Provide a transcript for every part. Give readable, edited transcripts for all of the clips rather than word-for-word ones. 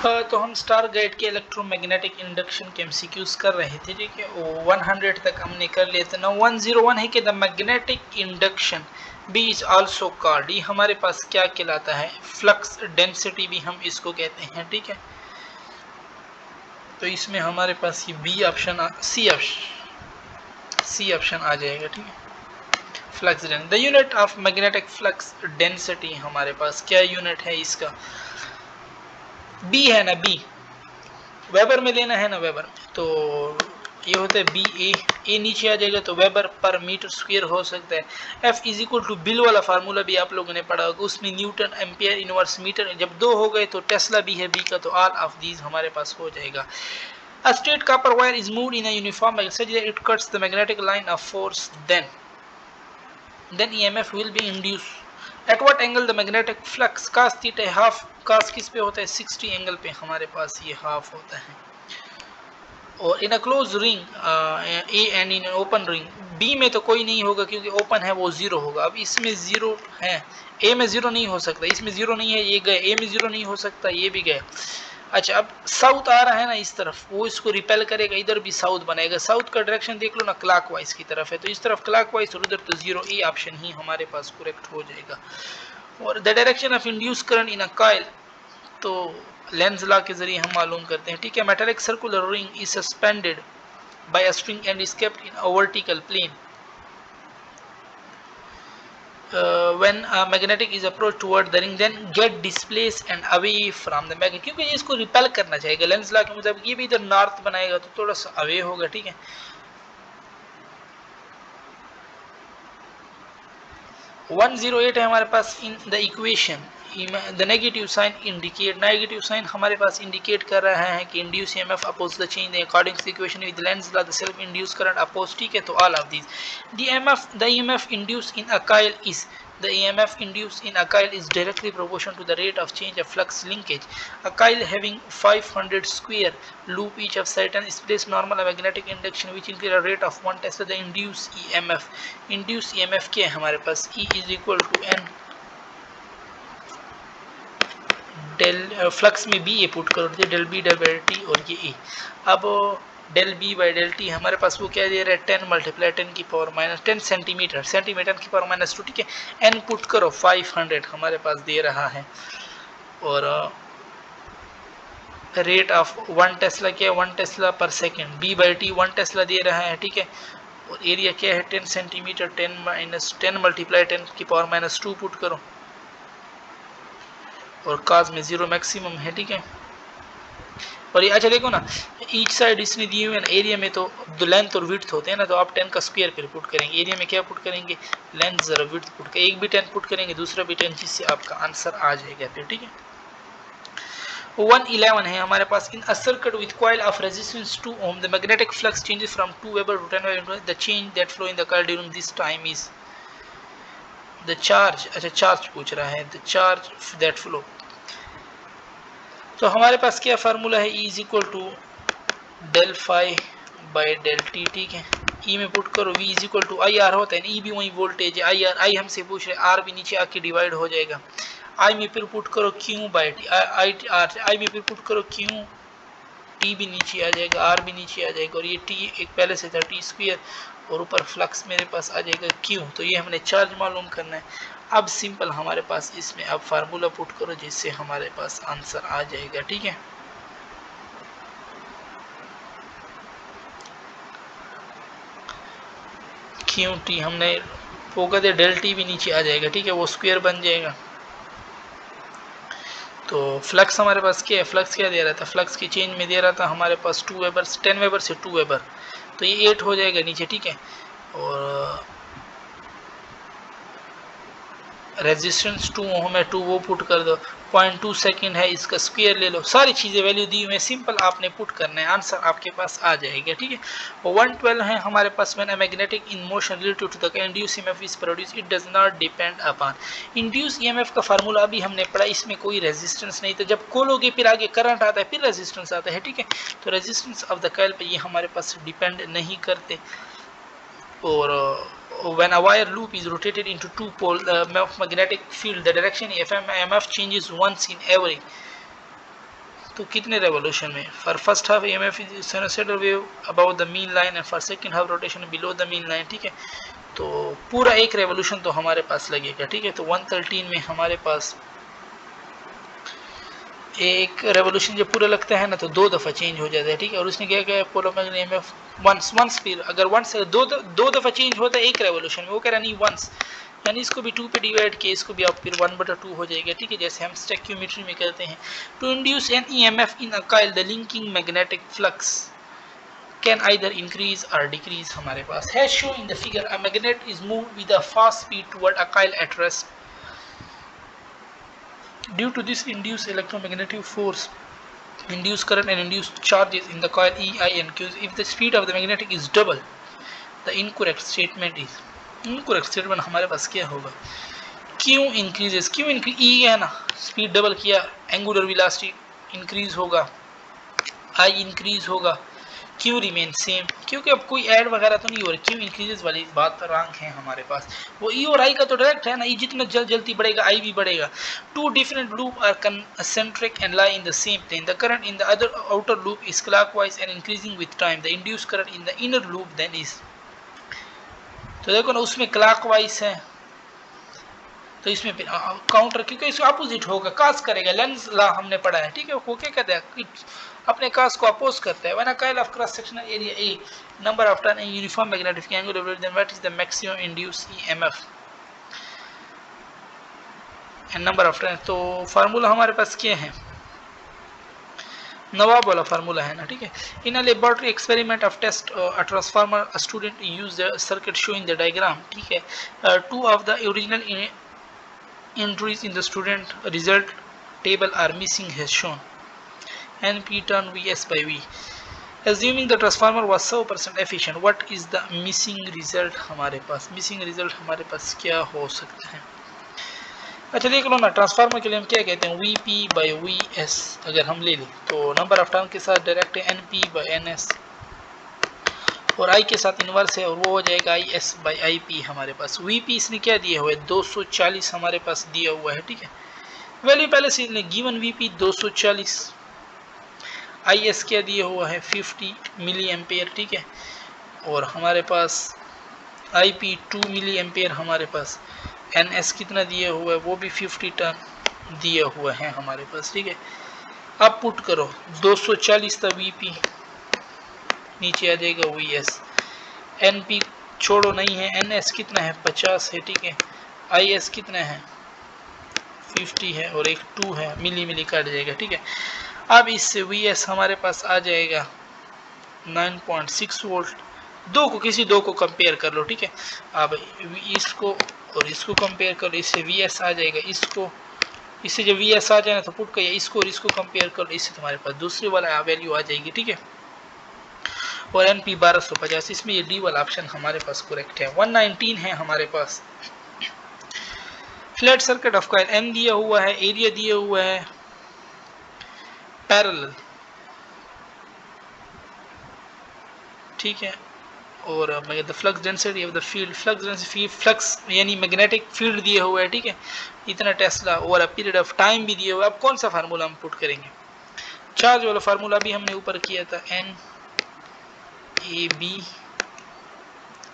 तो हम star guide के इलेक्ट्रोमैग्नेटिक इंडक्शन के एमसीक्यूज कर रहे थे, ठीक है। 100 तक हमने कर लिए थे ना। 101 है कि the magnetic induction B is also called, ये हमारे पास क्या कहलाता है, फ्लक्स डेंसिटी भी हम इसको कहते हैं, ठीक है। तो इसमें हमारे पास ये बी ऑप्शन, सी ऑप्शन आ जाएगा, ठीक है। Flux density, the unit of magnetic flux density हमारे पास क्या यूनिट है इसका, बी है ना, बी वेबर में लेना है ना, वेबर में। तो ये होता है बी ए नीचे आ जाएगा तो वेबर पर मीटर स्क्वायर हो सकता है। एफ इज इक्वल टू बिल वाला फार्मूला भी आप लोगों ने पढ़ा होगा, उसमें न्यूटन एम्पियर इनवर्स मीटर, जब दो हो गए तो टेस्ला भी है बी का, तो ऑल ऑफ दीज हमारे पास हो जाएगा। A straight copper wire is moved in a uniform way such that it cuts the magnetic line of force, then EMF will be induced. At what angle the magnetic flux cos theta half, cos किस पे होता है, 60 angle पे हमारे पास ये half होता है। और in a close ring A and in open ring, B में तो कोई नहीं होगा क्योंकि ओपन है, वो जीरो होगा। अब इसमें जीरो है, ए में जीरो नहीं हो सकता, इसमें जीरो नहीं है, ये गए, ए में जीरो नहीं हो सकता, ये भी गए। अच्छा, अब साउथ आ रहा है ना इस तरफ, वो इसको रिपेल करेगा, इधर भी साउथ बनाएगा। साउथ का डायरेक्शन देख लो ना, क्लॉकवाइज की तरफ है, तो इस तरफ क्लॉकवाइज और उधर तो जीरो, ए ऑप्शन ही हमारे पास करेक्ट हो जाएगा। और the direction of induce current in a coil, तो लेंज लॉ के जरिए हम मालूम करते हैं, ठीक है। Metallic circular ring is suspended by a string and is kept in a vertical plane when magnetic is approached toward the ring, then get displaced and away from the magnet, क्योंकि ये इसको रिपेल करना चाहेगा। Lenz law के मुताबिक ये भी इधर नॉर्थ बनाएगा तो थोड़ा सा अवे होगा, ठीक है। 108 है हमारे पास in the equation, the negative sign indicate, negative sign हमारे पास इंडिकेट कर रहा है कि induce EMF oppose the change according to the equation with Lenz law the self induce current oppose, ठीक है। तो all of these the EMF induce in a coil is, the EMF induced in a coil is directly proportional to the rate of change of flux linkage. A coil having 500 square loop each of certain is placed normal magnetic induction which increase a rate of 1 Tesla. The induced EMF क्या है हमारे पास, E is equal to N del, flux में B A put करो, del B del t और ये A. अब del B by del t हमारे पास वो क्या दे रहा है, 10 मल्टीप्लाई 10 की पावर माइनस 10 सेंटीमीटर, सेंटीमीटर की पावर माइनस 2, ठीक है। एन पुट करो 500 हमारे पास दे रहा है, और रेट ऑफ 1 टेस्ला क्या है, 1 tesla per second, B by T 1 tesla दे रहा है, ठीक है। और एरिया क्या है 10 सेंटीमीटर, 10 मल्टीप्लाई 10 की पावर माइनस 2 पुट करो, और काज में जीरो मैक्सिमम है, ठीक है। और ये अच्छा देखो ना, ईच साइड इसने दिए हुए ना, एरिया में तो लेंथ और विड्थ होते हैं ना, तो आप 10 का स्क्वायर फिर पुट करेंगे, एरिया में क्या पुट करेंगे, लेंथ जरा विड्थ पुट करेंगे, एक भी 10 पुट करेंगे, दूसरा भी 10, जिससे आपका आंसर आ जाएगा फिर, ठीक है। 111 है हमारे पास, in a circuit with coil of resistance 2 ohm the magnetic flux changes from 2 weber to 10 weber, the change that flow in the coil during this time is the charge, अच्छा चार्ज पूछ रहा है, द चार्ज दैट फ्लो। तो हमारे पास क्या formula है, E is equal to del phi by del t, ठीक है। ई में पुट करो, V is equal to I R होता है ना, ई भी वही वोल्टेज है, आई आर, आई हमसे पूछ रहे, आर भी नीचे आके डिवाइड हो जाएगा। आई में फिर पुट करो क्यू बाई टी, आई में फिर पुट करो क्यू, टी भी नीचे आ जाएगा, आर भी नीचे आ जाएगा, और ये टी एक पहले से था टी स्क्वायर, और ऊपर फ्लक्स मेरे पास आ जाएगा क्यू। तो ये हमने चार्ज मालूम करना है। अब सिंपल हमारे पास इसमें अब फार्मूला पुट करो जिससे हमारे पास आंसर आ जाएगा, ठीक है। क्यू टी हमने होगा दे, डेल टी भी नीचे आ जाएगा, ठीक है, वो स्क्वायर बन जाएगा। तो फ्लक्स हमारे पास क्या है, फ्लक्स क्या दे रहा था, फ्लक्स की चेंज में दे रहा था हमारे पास 2 वेबर, 10 वेबर से 2 वेबर, तो ये 8 हो जाएगा नीचे, ठीक है। और रेजिस्टेंस 2 ओम है, 2 वो पुट कर दो, 0.2 सेकेंड है, इसका स्क्वायर ले लो, सारी चीज़ें वैल्यू दी हुई है, सिंपल आपने पुट करना है, आंसर आपके पास आ जाएगा, ठीक है। 112 है हमारे पास, when a magnetic in motion related to the induce EMF is produce it does not depend upon, induce EMF का फार्मूला अभी हमने पढ़ा, इसमें कोई रेजिस्टेंस नहीं था, जब खोलोगे फिर आगे करंट आता है, फिर रेजिस्टेंस आता है, ठीक है। तो रेजिस्टेंस ऑफ द कॉइल पे ये हमारे पास डिपेंड नहीं करते। और when a wire loop is rotated into two pole magnetic field, the direction EMF changes once in every तो कितने रेवोल्यूशन में? For first half EMF is sinusoidal wave about the mean line and for second half rotation below the mean line, ठीक है। तो पूरा एक revolution तो हमारे पास लगेगा, ठीक है। तो 113 में हमारे पास एक रेवोल्यूशन जब पूरा लगता है ना तो 2 दफ़ा चेंज हो जाता है, ठीक है। और उसने क्या किया, पोलोमैग्नेटिक EMF वंस फिर अगर वंस दो दफ़ा चेंज होता है एक रेवोल्यूशन में, वो कह रहा नहीं वंस, यानी इसको भी 2 पे डिवाइड किया, इसको भी आप फिर 1/2 हो जाएगा, ठीक है, जैसे हम स्टेक्योमेट्री में करते हैं। To induce an EMF in a coil the linking magnetic flux can either increase or decrease हमारे पास है। Show in the figure a magnet is moved with a fast speed toward a coil at rest. Due to this induce electromagnetic force, induced current and induced charges in the coil EI and Q. If the speed of the magnetic is double, the incorrect statement is, incorrect statement हमारे पास क्या होगा, Q increases, Q increase, E है ना, speed double किया, angular velocity increase होगा, I increase होगा, Q remain same, क्योंकि अब कोई ऐड वगैरह तो नहीं हो रही, Q इंक्रीजेस वाली बात पर रैंक है हमारे पास। वो E और I का तो डायरेक्ट है ना, E जितना जल्दी बढ़ेगा I भी बढ़ेगा। Two different loop are concentric and lie in the same plane. The current in the other outer loop is clockwise and increasing with time. The induced current in the inner loop then is, तो देखो ना उसमें clockwise है, तो इसमें counter, क्योंकि इसमें opposite होगा, कास करेगा, लेंस लॉ हमने पढ़ा है, ठीक है। वो क्या कहता है, अपने कास को अपोज करता है। When a coil of cross sectional area A number of turn in uniform magnetic angle, then what is the maximum induced EMF and number of turn. तो फार्मूला हमारे पास क्या है, नवाब वाला फार्मूला है ना, ठीक है। In a laboratory experiment of test a transformer, a student use the circuit show in the diagram, ठीक है। Two of the original entries in the student result table are missing as shown. NP turn Vs by V. Assuming the transformer was 100% efficient, what is the missing result हमारे पास? missing result हमारे पास क्या हो सकता है? अच्छा देख लो ना, ट्रांसफार्मर के लिए हम क्या कहते हैं, Vp by Vs अगर हम ले लें तो नंबर ऑफ टर्न के साथ डायरेक्ट है Np by Ns, और I के साथ इन्वर्स है, और वो हो जाएगा Is by Ip हमारे पास। Vp इसने क्या दिया हुआ है, 240 हमारे पास दिया हुआ है, ठीक है। वैल्यू पहले से गिवन Vp 240, Is क्या दिया हुआ है 50 मिली एम्पेयर, ठीक है, और हमारे पास Ip 2 मिली एम्पेयर हमारे पास, Ns कितना दिया हुआ है, वो भी 50 टर्न दिया हुआ है हमारे पास, ठीक है। अब पुट करो 240 था Vp, नीचे आ जाएगा Vs, Np छोड़ो नहीं है, Ns कितना है 50 है, ठीक है, Is कितना है 50 है, और एक 2 है, मिली मिली काट जाएगा, ठीक है। अब इससे Vs हमारे पास आ जाएगा 9.6 वोल्ट। दो को किसी दो को कंपेयर कर लो, ठीक है। अब इसको और इसको कंपेयर करो, इससे Vs आ जाएगा, इसको इससे जब Vs आ जाए ना तो पुट करिए इसको और इसको कंपेयर करो, इससे तुम्हारे पास दूसरी वाला वैल्यू आ जाएगी, ठीक है। और Np 1250, इसमें ये डी वाला ऑप्शन हमारे पास करेक्ट है। 119 है हमारे पास। Flat circuit of coil, N दिया हुआ है, एरिया दिया हुआ है पैरेलल, ठीक है, और the flux density of the field, flux यानी मैग्नेटिक फील्ड दिया हुआ है, ठीक है, इतना टेस्ला, और पीरियड ऑफ टाइम भी दिया हुआ है। अब कौन सा फार्मूला हम पुट करेंगे, चार्ज वाला फार्मूला भी हमने ऊपर किया था, NAB,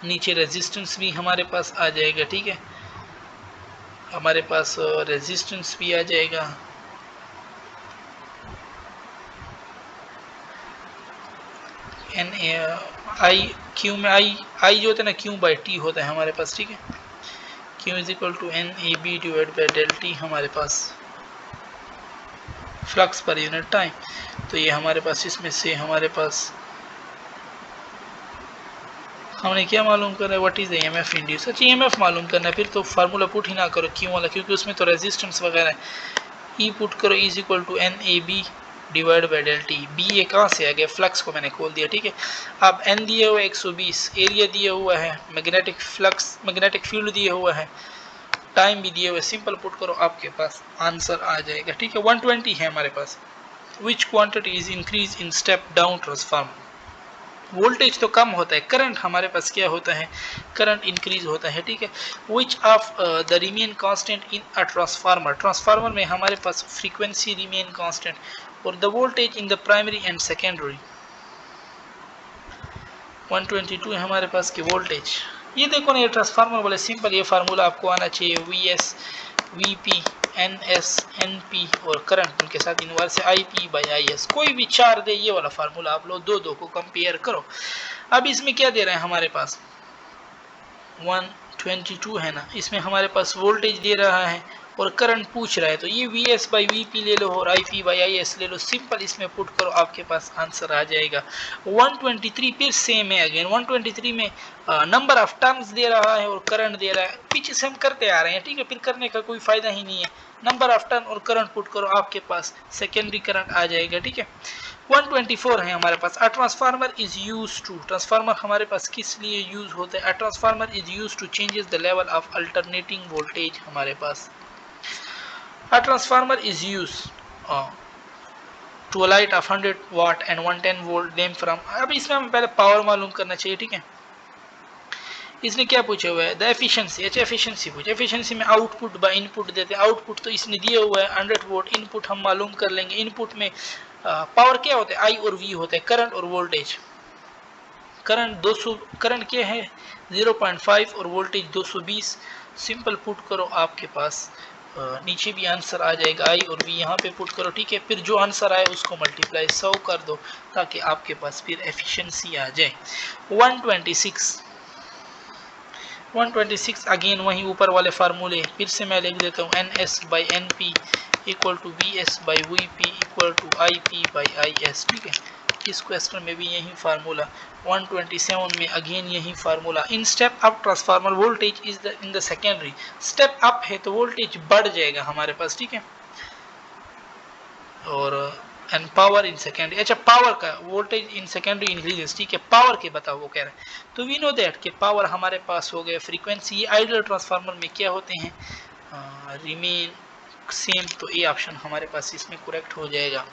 नीचे रेजिस्टेंस भी हमारे पास आ जाएगा, ठीक है, हमारे पास रेजिस्टेंस भी आ जाएगा, आई क्यू में आई जो होता है ना, क्यू बाई टी होता है हमारे पास, ठीक है, Q is equal to NAB divide by del t हमारे पास फ्लक्स पर यूनिट टाइम। तो ये हमारे पास इसमें से हमारे पास हमने क्या मालूम करना है, what is the EMF induce. अच्छा EMF मालूम करना है, फिर तो फार्मूला पुट ही ना करो क्यों वाला, क्योंकि उसमें तो रेजिस्टेंस वगैरह है। ई पुट करो is equal to NAB divide by del t. B ये कहाँ से आ गया, फ्लक्स को मैंने खोल दिया, ठीक है। अब N दिया हुआ है 120, एरिया दिया हुआ है, मैग्नेटिक फ्लक्स मैग्नेटिक फील्ड दिया हुआ है, टाइम भी दिया हुआ है, सिंपल पुट करो आपके पास आंसर आ जाएगा, ठीक है। 120 है हमारे पास। Which quantity is increase in step down transformer, voltage तो कम होता है, करंट हमारे पास क्या होता है, करंट इंक्रीज होता है, ठीक है। Which of the remain constant in a transformer, transformer में हमारे पास फ्रीक्वेंसी रिमेन कांस्टेंट और the voltage in the primary and secondary 122 है हमारे पास की वोल्टेज। ये देखो ना, ये ट्रांसफार्मर बोले सिंपल, ये फार्मूला आपको आना चाहिए, V S V P N S N P और करंट उनके साथ इनवर्स से I P by I S, कोई भी चार दे ये वाला फार्मूला आप लो, दो दो को कंपेयर करो। अब इसमें क्या दे रहे हैं हमारे पास 122 है ना, इसमें हमारे पास वोल्टेज दे रहा है और करंट पूछ रहा है, तो ये we S by V P ले लो और आई पी बाई आई एस ले लो, सिंपल इसमें पुट करो आपके पास आंसर आ जाएगा 123। फिर सेम है अगेन 123 में नंबर ऑफ टर्न्स दे रहा है और करंट दे रहा है, पीछे से हम करते आ रहे हैं, ठीक है, फिर करने का कोई फायदा ही नहीं है। नंबर ऑफ टर्न और करंट पुट करो, आपके पास सेकेंडरी करंट आ जाएगा, ठीक है। 124 है हमारे पास, a transformer is use to, transformer हमारे पास किस लिए यूज होता है, a transformer is use to changes the level of alternating voltage हमारे पास, a transformer is use to light of 100 watt and 110 volt name from. अब इसमें हमें पहले पावर मालूम करना चाहिए, ठीक है। इसने क्या पूछा हुआ है, द एफिशिएंसी, अच्छा एफिशिएंसी पूछे, एफिशिएंसी में आउटपुट बाय इनपुट देते हैं, आउटपुट तो इसने दिया हुआ है 100 वोल्ट, इनपुट हम मालूम कर लेंगे, इनपुट में पावर क्या होता है, आई और वी होता है, करंट और वोल्टेज, करंट 200, करंट क्या है 0.5 और वोल्टेज 220, सिंपल पुट करो आपके पास नीचे भी आंसर आ जाएगा, आई और वी यहाँ पे पुट करो, ठीक है। फिर जो आंसर आए उसको मल्टीप्लाई 100 कर दो ताकि आपके पास फिर एफिशिएंसी आ जाए। 126 अगेन वहीं ऊपर वाले फार्मूले फिर से मैं लिख देता हूँ, N S by N P equal to V S by V P equal to I P by I S, ठीक है। इस क्वेश्चन में भी यही फार्मूला, 127 में अगेन यही formula. In step up transformer voltage is in the secondary, step up है तो वोल्टेज बढ़ जाएगा हमारे पास, ठीक है। और एंड पावर इन सेकेंडरी, अच्छा पावर का वोल्टेज इन सेकेंडरी इंक्रीजेस, ठीक है। पावर के बताओ वो कह रहे हैं, तो वी नो दैट कि पावर हमारे पास हो गया फ्रीक्वेंसी, आइडियल ट्रांसफार्मर में क्या होते हैं, रिमेन सेम, तो ये ऑप्शन हमारे पास इसमें करेक्ट हो जाएगा।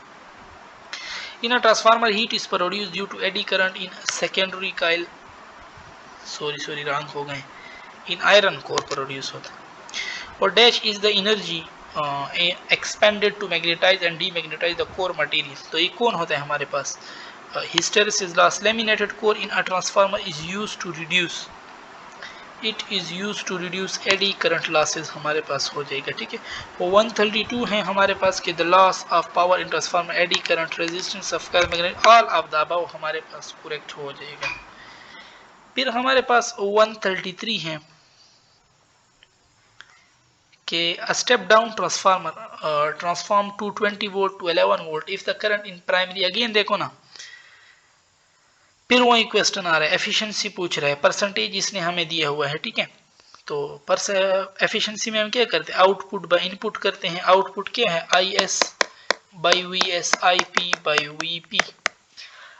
In a transformer heat is produce due to eddy current in secondary coil, sorry wrong हो गए, इन आयरन कोर प्रोड्यूस होता है। और dash is the energy expended to magnetize and demagnetize the core material, तो ये कौन होता है हमारे पास, hysteresis loss. Laminated core in a transformer is used to reduce, it is use to reduce eddy current losses हमारे पास हो जाएगा, ठीक है। वो 132 है हमारे पास के the loss of power in transformer eddy current resistance of magnet, all of the above हमारे पास करेक्ट हो जाएगा। फिर हमारे पास 133 है कि a step down transformer transform to 20 volt to 11 volt if the current in primary, again देखो ना, फिर वही क्वेश्चन आ रहा है, एफिशिएंसी पूछ रहा है, परसेंटेज इसने हमें दिया हुआ है, ठीक है। तो एफिशिएंसी में हम क्या करते हैं, आउटपुट बाय इनपुट करते हैं, आउटपुट क्या है, I S by V S I P by V P.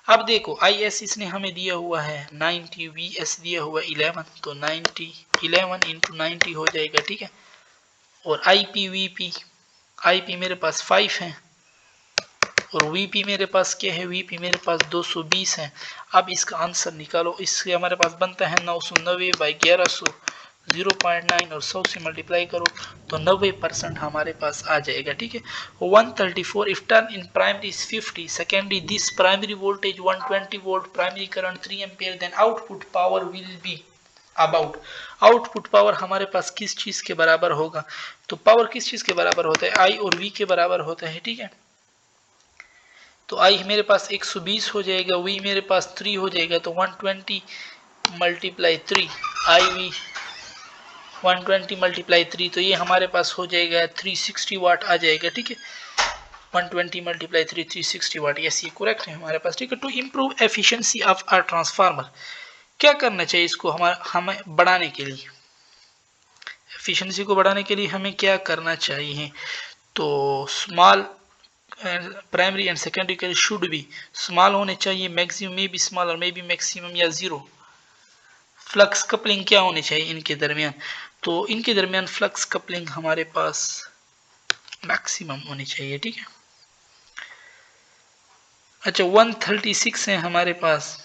अब देखो आई एस इसने हमें दिया हुआ है 90, वी एस दिया हुआ है 11, तो 90 11 इंटू 90 हो जाएगा, ठीक है। और आई पी मेरे पास 5 है और वीपी मेरे पास क्या है, वीपी मेरे पास 220 है। अब इसका आंसर निकालो, इससे हमारे पास बनता है 990 बाई 1100, 0.9 और 100 से मल्टीप्लाई करो तो 90% हमारे पास आ जाएगा, ठीक है। 134 if turn in primary is 50, secondary this primary voltage 120 volt, primary current 3 ampere, then output power will be about, output power हमारे पास किस चीज के बराबर होगा, तो पावर किस चीज के बराबर होता है, आई और वी के बराबर होता है, ठीक है। तो आई मेरे पास 120 हो जाएगा, वी मेरे पास 3 हो जाएगा, तो 120 मल्टीप्लाई 3, आई वी 120 मल्टीप्लाई 3, तो ये हमारे पास हो जाएगा 360 वाट आ जाएगा, ठीक है। 120 मल्टीप्लाई 3 360 वाट, यस ये करेक्ट है हमारे पास, ठीक है। To improve efficiency of our transformer, क्या करना चाहिए इसको हमें बढ़ाने के लिए, एफिशिएंसी को बढ़ाने के लिए हमें क्या करना चाहिए, तो स्मॉल प्राइमरी एंड सेकेंडरी के शुड बी स्मॉल होने चाहिए, मैक्सिमम में भी स्मॉल और मे बी मैक्सिमम या जीरो। फ्लक्स कपलिंग क्या होनी चाहिए इनके दरमियान, तो इनके दरमियान फ्लक्स कपलिंग हमारे पास मैक्सिमम होनी चाहिए, ठीक है। अच्छा 136 है हमारे पास,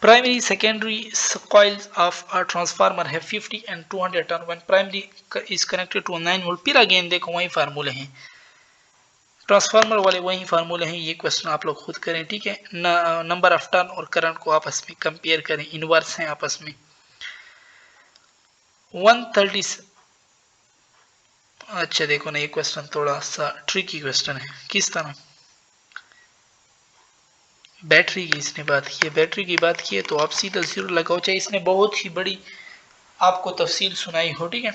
Primary secondary coils of a transformer have 50 and 200 turn when primary is connected to a 9 volt. फिर अगेन देखो वही फार्मूले हैं, ट्रांसफार्मर वाले वही फार्मूले हैं। ये क्वेश्चन आप लोग खुद करें, ठीक है। नंबर ऑफ टर्न और करंट को आपस में कंपेयर करें, इनवर्स हैं आपस में। 130। अच्छा देखो ना, ये क्वेश्चन थोड़ा सा ट्रिकी क्वेश्चन है। किस तरह? बैटरी की इसने बात की है, बैटरी की बात की है तो आप सीधा 0 लगाओ, चाहे इसने बहुत ही बड़ी आपको तफसील सुनाई हो, ठीक है।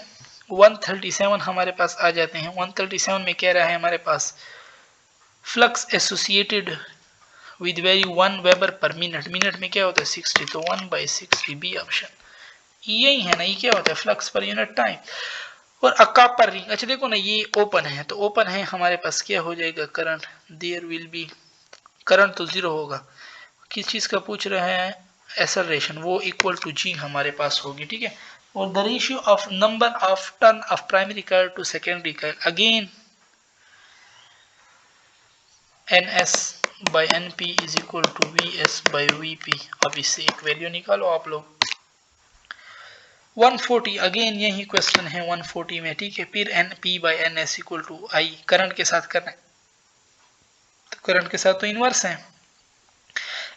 137 हमारे पास आ जाते हैं। 137 में कह रहा है हमारे पास flux associated with value 1 weber per minute. Minute में क्या होता है 60, तो 1/60 बी ऑप्शन। यही है ना, ये क्या होता है फ्लक्स पर यूनिट टाइम। और अका पर रिंग। अच्छा देखो ना, ये ओपन है तो ओपन है हमारे पास क्या हो जाएगा current, there will be current तो 0 होगा। किस चीज का पूछ रहा है, एक्सेलरेशन, वो इक्वल टू जी हमारे पास होगी, ठीक है। और the ratio of number of turn of primary coil to secondary coil, again NS by NP is equal to VS by VP। अब इससे एक वैल्यू निकालो आप लोग। 140 अगेन यही क्वेश्चन है 140 में, ठीक है। फिर NP by NS equal to I, current के साथ करना है तो करंट के साथ तो इनवर्स है।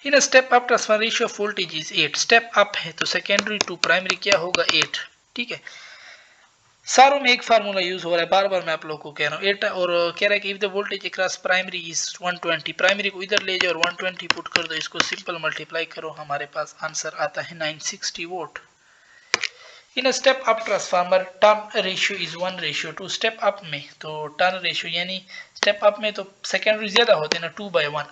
In a step up transfer ratio of voltage is 8। Step up है तो सेकेंडरी टू प्राइमरी क्या होगा 8, ठीक है। सारों में एक फार्मूला यूज हो रहा है, बार बार मैं आप लोगों को कह रहा हूँ 8। और कह रहा है कि if the voltage across primary is 120, primary को इधर ले जाओ और 120 पुट कर दो, इसको सिंपल मल्टीप्लाई करो, हमारे पास आंसर आता है 960 volt. In a step up transformer turn ratio is 1:2। Step up में तो टर्न रेशियो यानी स्टेप अप में तो सेकेंडरी ज्यादा होते हैं ना 2/1।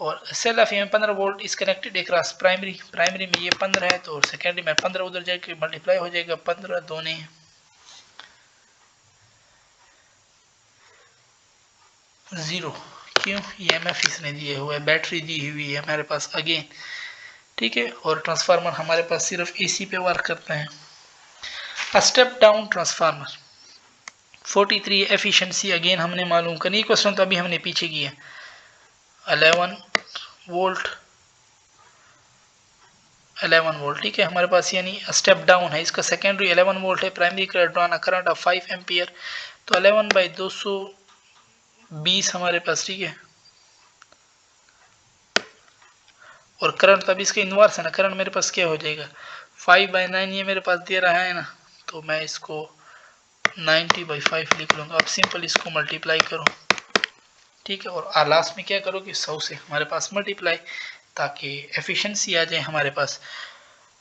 और सेल ऑफ में 15 volt is connected across primary, primary में ये 15 है तो सेकेंडरी में 15 उधर जाके मल्टीप्लाई हो जाएगा 15 दोने 0। क्यों, EMF इसने दिए हुए है, बैटरी दी हुई है हमारे पास अगेन, ठीक है। और ट्रांसफार्मर हमारे पास सिर्फ AC पे वर्क करता है। A step down transformer 43 efficiency again हमने मालूम करनी। क्वेश्चन तो अभी हमने पीछे किया 11 वोल्ट 11 वोल्ट, ठीक है हमारे पास, यानी स्टेप डाउन है। इसका सेकेंडरी 11 वोल्ट है, प्राइमरी करंट ऑफ 5 एम्पियर, तो 11/220 हमारे पास, ठीक है। और करंट तब इसका इनवर्स है ना, करंट मेरे पास क्या हो जाएगा 5/9, ये मेरे पास दे रहा है ना, तो मैं इसको 90/5 लिख लूँगा। अब सिंपल इसको मल्टीप्लाई करो, ठीक है। और लास्ट में क्या करो कि 100 से हमारे पास मल्टीप्लाई, ताकि एफिशिएंसी आ जाए हमारे पास।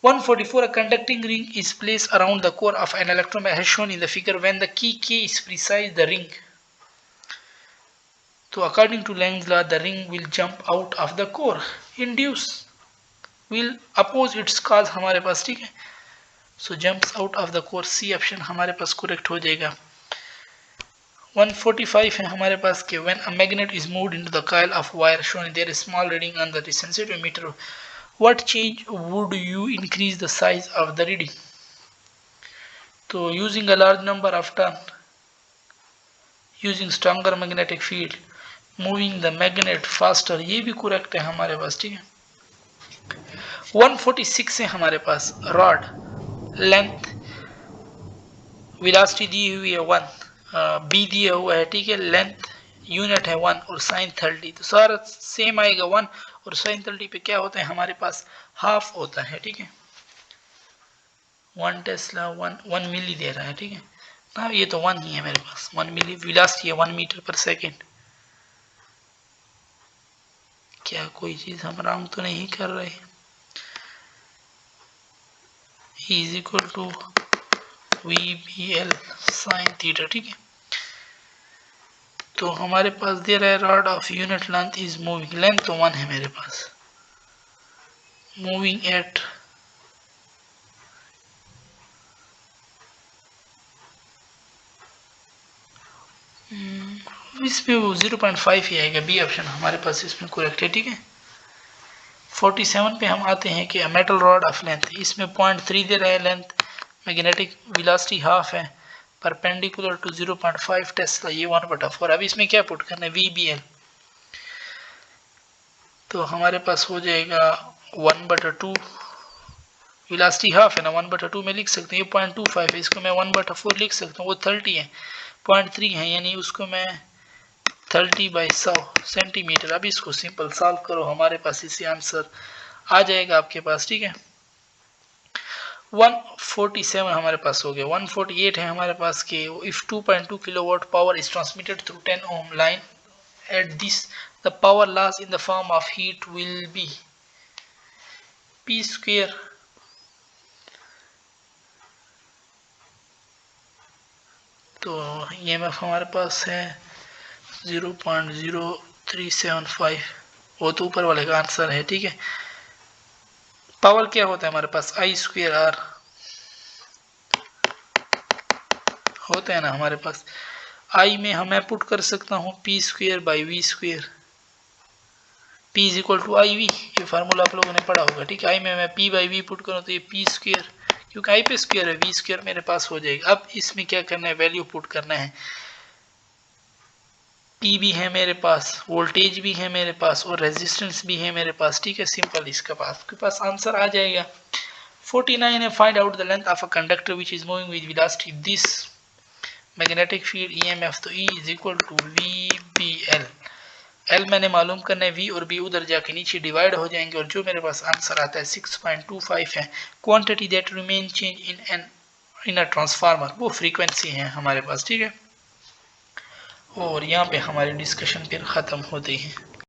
144 a conducting ring is placed around the core of an electron as shown in the figure when the key K is precise the ring। तो according to Lang's law the ring will jump out of the core, induce will oppose its cause हमारे पास, ठीक है। so jumps out of the core, C option हमारे पास correct हो जाएगा। 145 है हमारे पास कि when a magnet is moved into the coil of wire shown there is small reading on the sensitive meter, what change would you increase the size of the reading। तो using a large number of turn, using stronger magnetic field, moving the magnet faster, ये भी correct है हमारे पास, ठीक है। 146 है हमारे पास रॉड लेंथ वेलोसिटी दी हुई है 1, बी दिया हुआ है, ठीक है। लेंथ यूनिट है 1 और साइन 30, तो सारा सेम आएगा 1 और साइन 30 पे क्या होता है हमारे पास हाफ होता है, ठीक है। 1 टेस्ला 1 मिली दे रहा है, ठीक है। हाँ ये तो 1 ही है मेरे पास, 1 मिली वेलोसिटी है 1 मीटर पर सेकेंड। क्या कोई चीज हम रॉन्ग तो नहीं कर रहे। Is equal to VBL sine theta, ठीक है। तो हमारे पास दे रहा है rod of unit length is moving, length तो 1 है मेरे पास, मूविंग एट इसमें वो 0.5 ही आएगा, बी ऑप्शन हमारे पास इसमें करेक्ट है, ठीक है। 47 पे हम आते हैं कि मेटल रॉड ऑफ लेंथ, इसमें 0.3 दे रहा है लेंथ, मैग्नेटिक वेलोसिटी हाफ है, परपेंडिकुलर टू 0.5 टेस्ला, ये 1/4। अब इसमें क्या पुट करना है VBL, तो हमारे पास हो जाएगा 1/2 वेलोसिटी हाफ है ना, 1/2 में लिख सकते हैं। ये 0.25 है, इसको मैं 1/4 लिख सकता हूँ। वो 30 है, 0.3 है, यानी उसको मैं 30/100 सेंटीमीटर। अब इसको सिंपल सॉल्व करो, हमारे पास इसी आंसर आ जाएगा आपके पास, ठीक है। 147 हमारे पास हो गया। 148 है हमारे पास के if 2.2 kilowatt power is transmitted through 10 ohm line at this the power loss in the form of heat will be P square. तो ईएमएफ हमारे पास है 0.0375, वो तो ऊपर वाले का आंसर है, ठीक है। पावर क्या होता है हमारे पास, आई स्क्वायर आर होता है ना हमारे पास। आई में हम पुट कर सकता हूँ P square by V square, P is equal to I V, ये फार्मूला आप लोगों ने पढ़ा होगा, ठीक है। आई में मैं पी बाई वी पुट करूँ तो ये पी स्क्वायर, क्योंकि आई पे स्क्वायर है, वी स्क्वायर मेरे पास हो जाएगा। अब इसमें क्या करना है, वैल्यू पुट करना है। पी भी है मेरे पास, वोल्टेज भी है मेरे पास, और रेजिस्टेंस भी है मेरे पास, ठीक है। सिंपल इसके पास आंसर आ जाएगा। 49 है, find out the length of a conductor which is moving with velocity this magnetic field EMF. तो E is equal to V B L. L मैंने मालूम करना है, वी और बी उधर जाके नीचे डिवाइड हो जाएंगे, और जो मेरे पास आंसर आता है 6.25 है। Quantity that remain change in a transformer, वो फ्रीक्वेंसी है हमारे पास, ठीक है। और यहाँ पे हमारी डिस्कशन फिर ख़त्म होती है।